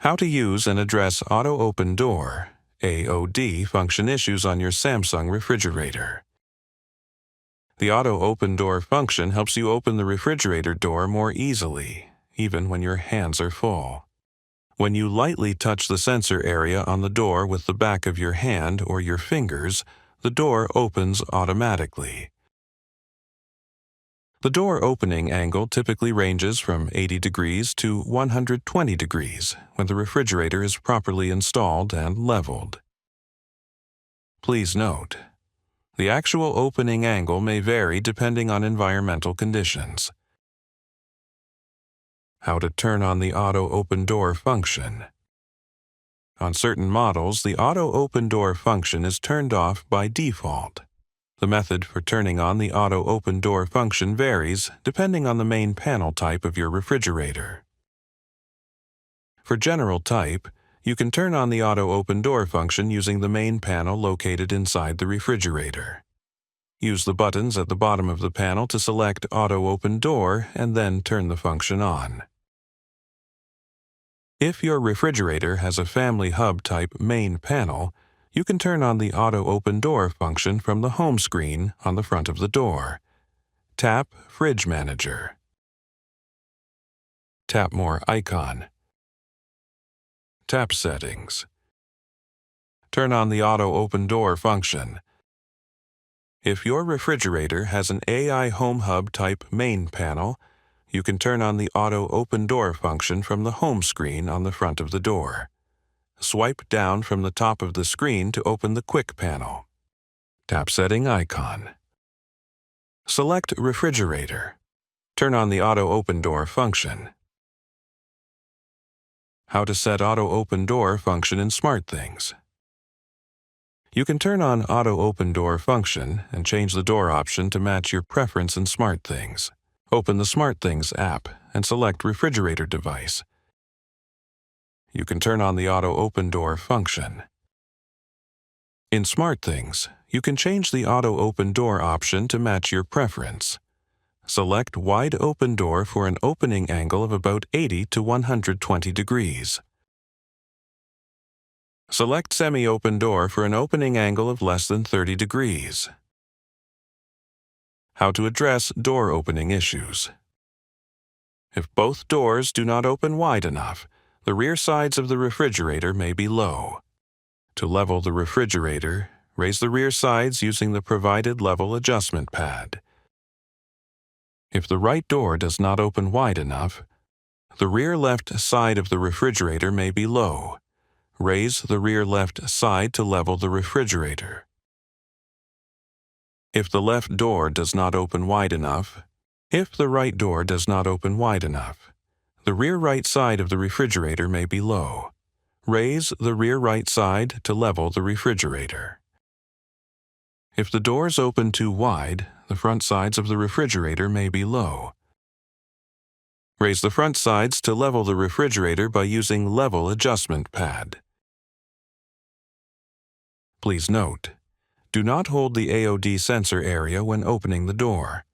How to use and address Auto Open Door (AOD) function issues on your Samsung refrigerator. The Auto Open Door function helps you open the refrigerator door more easily, even when your hands are full. When you lightly touch the sensor area on the door with the back of your hand or your fingers, the door opens automatically. The door opening angle typically ranges from 80 degrees to 120 degrees when the refrigerator is properly installed and leveled. Please note, the actual opening angle may vary depending on environmental conditions. How to turn on the Auto Open Door function. On certain models, the Auto Open Door function is turned off by default. The method for turning on the Auto Open Door function varies depending on the main panel type of your refrigerator. For general type, you can turn on the Auto Open Door function using the main panel located inside the refrigerator. Use the buttons at the bottom of the panel to select Auto Open Door and then turn the function on. If your refrigerator has a Family Hub type main panel, you can turn on the Auto Open Door function from the home screen on the front of the door. Tap Fridge Manager. Tap More icon. Tap Settings. Turn on the Auto Open Door function. If your refrigerator has an AI Home Hub type main panel, you can turn on the Auto Open Door function from the home screen on the front of the door. Swipe down from the top of the screen to open the Quick panel. Tap Setting icon. Select Refrigerator. Turn on the Auto Open Door function. How to set Auto Open Door function in SmartThings. You can turn on Auto Open Door function and change the door option to match your preference in SmartThings. Open the SmartThings app and select Refrigerator Device. You can turn on the Auto Open Door function. In SmartThings, you can change the Auto Open Door option to match your preference. Select Wide Open Door for an opening angle of about 80 to 120 degrees. Select Semi-Open Door for an opening angle of less than 30 degrees. How to address door opening issues. If both doors do not open wide enough, the rear sides of the refrigerator may be low. To level the refrigerator, raise the rear sides using the provided level adjustment pad. If the right door does not open wide enough, the rear left side of the refrigerator may be low. Raise the rear left side to level the refrigerator. If the left door does not open wide enough, the right door does not open wide enough, the rear right side of the refrigerator may be low. Raise the rear right side to level the refrigerator. If the doors open too wide, the front sides of the refrigerator may be low. Raise the front sides to level the refrigerator by using Level Adjustment Pad. Please note, do not hold the AOD sensor area when opening the door.